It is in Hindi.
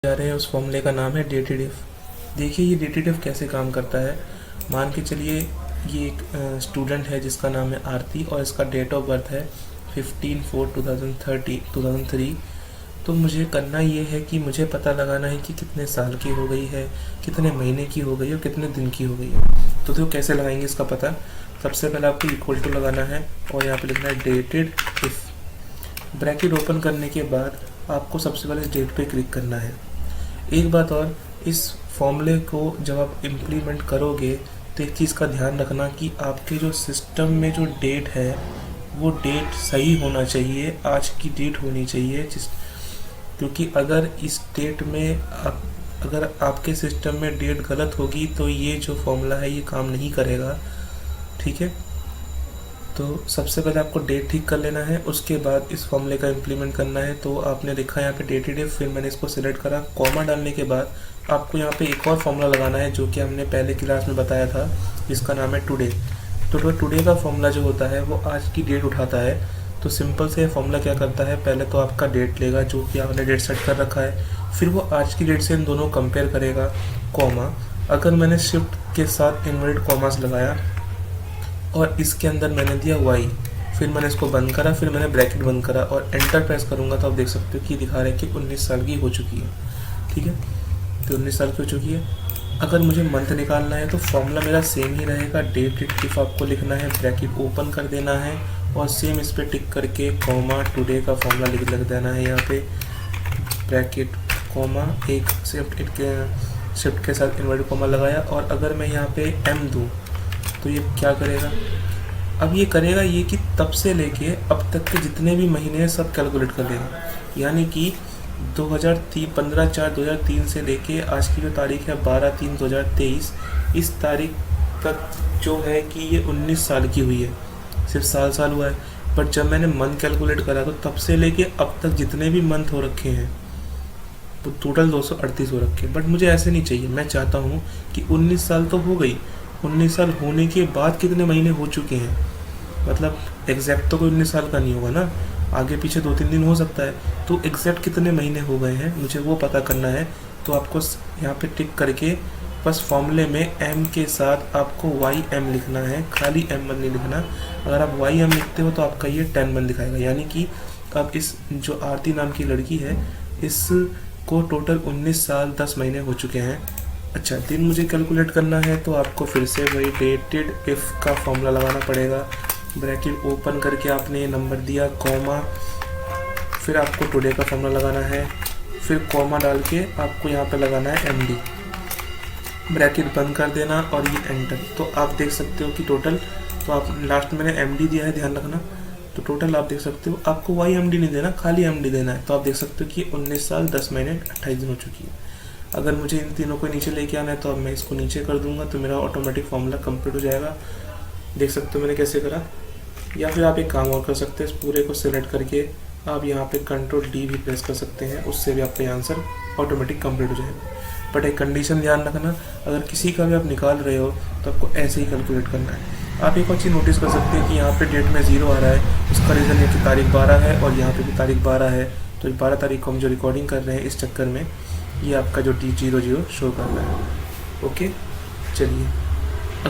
जा रहे हैं उस फॉर्मूले का नाम है डेटेड इफ़। देखिए ये डेटेड इफ़ कैसे काम करता है। मान के चलिए ये एक स्टूडेंट है जिसका नाम है आरती और इसका डेट ऑफ बर्थ है 15/4/2003। तो मुझे करना ये है कि मुझे पता लगाना है कि कितने साल की हो गई है, कितने महीने की हो गई है और कितने दिन की हो गई है। तो कैसे लगाएंगे इसका पता। सबसे पहले आपको इक्वल टू लगाना है और यहाँ पे लिखना है डेटेड इफ़। ब्रैकेट ओपन करने के बाद आपको सबसे पहले डेट पे क्लिक करना है। एक बात और, इस फॉर्मूले को जब आप इम्प्लीमेंट करोगे तो एक चीज़ का ध्यान रखना कि आपके जो सिस्टम में जो डेट है वो डेट सही होना चाहिए, आज की डेट होनी चाहिए। क्योंकि अगर इस डेट में अगर आपके सिस्टम में डेट गलत होगी तो ये जो फॉर्मूला है ये काम नहीं करेगा। ठीक है, तो सबसे पहले आपको डेट ठीक कर लेना है, उसके बाद इस फॉर्मूले का इम्प्लीमेंट करना है। तो आपने देखा यहाँ पे डेटेड इफ, फिर मैंने इसको सिलेक्ट करा, कॉमा डालने के बाद आपको यहाँ पे एक और फॉर्मूला लगाना है जो कि हमने पहले क्लास में बताया था, जिसका नाम है टुडे। तो टुडे का फॉर्मूला जो होता है वो आज की डेट उठाता है। तो सिंपल से फॉर्मूला क्या करता है, पहले तो आपका डेट लेगा जो कि आपने डेट सेट कर रखा है, फिर वो आज की डेट से इन दोनों कंपेयर करेगा, कॉमा। अगर मैंने शिफ्ट के साथ इन्वर्टेड कॉमास लगाया और इसके अंदर मैंने दिया y, फिर मैंने इसको बंद करा, फिर मैंने ब्रैकेट बंद करा और एंटर प्रेस करूँगा तो आप देख सकते हो कि दिखा रहा है कि 19 साल की हो चुकी है। ठीक है, तो 19 साल की हो चुकी है। अगर मुझे मंथ निकालना है तो फॉर्मूला मेरा सेम ही रहेगा, डेटेड इफ आपको लिखना है, ब्रैकेट ओपन कर देना है और सेम इस पर टिक करके कॉमा टुडे का फॉर्मूला लिख देना है यहाँ पे, ब्रैकेट कॉमा, एक शिफ्ट के साथ इन्वर्टेड कॉमा लगाया। और अगर मैं यहाँ पे m दूँ तो ये क्या करेगा, अब ये करेगा ये कि तब से लेके अब तक के जितने भी महीने हैं सब कैलकुलेट कर लेगा। यानी कि 15/4/2003 से लेके आज की जो तारीख है 12/3/2023, इस तारीख तक जो है कि ये 19 साल की हुई है, सिर्फ साल हुआ है। बट जब मैंने मंथ कैलकुलेट करा तो तब से लेके अब तक जितने भी मंथ हो रखे हैं वो टोटल 238 हो रखे हैं। बट मुझे ऐसे नहीं चाहिए, मैं चाहता हूँ कि 19 साल तो हो गई, 19 साल होने के बाद कितने महीने हो चुके हैं, मतलब एग्जैक्ट तो कोई 19 साल का नहीं होगा ना, आगे पीछे 2-3 दिन हो सकता है, तो एग्जैक्ट कितने महीने हो गए हैं मुझे वो पता करना है। तो आपको यहाँ पे टिक करके बस फॉर्मूले में m के साथ आपको ym लिखना है, खाली m1 नहीं लिखना। अगर आप ym लिखते हो तो आपका ये 10 दिखाएगा, यानी कि अब इस जो आरती नाम की लड़की है इसको टोटल 19 साल 10 महीने हो चुके हैं। अच्छा, दिन मुझे कैलकुलेट करना है तो आपको फिर से वही डेटेड इफ़ का फॉर्मूला लगाना पड़ेगा, ब्रैकेट ओपन करके आपने नंबर दिया, कॉमा, फिर आपको टुडे का फॉर्मूला लगाना है, फिर कॉमा डाल के आपको यहाँ पे लगाना है md, ब्रैकेट बंद कर देना और ये एंटर। तो आप देख सकते हो कि टोटल, तो आप लास्ट में मैंने md दिया है, ध्यान रखना। तो टोटल आप देख सकते हो, आपको ymd नहीं देना, खाली md देना है। तो आप देख सकते हो कि 19 साल 10 महीने 28 दिन हो चुकी है। अगर मुझे इन तीनों को नीचे लेके आना है तो अब मैं इसको नीचे कर दूंगा तो मेरा ऑटोमेटिक फॉर्मूला कंप्लीट हो जाएगा। देख सकते हो मैंने कैसे करा। या फिर आप एक काम और कर सकते हैं, इस पूरे को सिलेक्ट करके आप यहाँ पे Ctrl+D भी प्रेस कर सकते हैं, उससे भी आपका आंसर ऑटोमेटिक कंप्लीट हो जाएगा। बट एक कंडीशन ध्यान रखना, अगर किसी का भी आप निकाल रहे हो तो आपको ऐसे ही कैलकुलेट करना है। आप एक और चीज़ नोटिस कर सकते हैं कि यहाँ पे डेट में 0 आ रहा है, उसका रीज़न है कि तारीख 12 है और यहाँ पे भी तारीख 12 है। तो 12 तारीख को हम जो रिकॉर्डिंग कर रहे हैं इस चक्कर में ये आपका जो D00 शो कर रहा है। ओके, चलिए।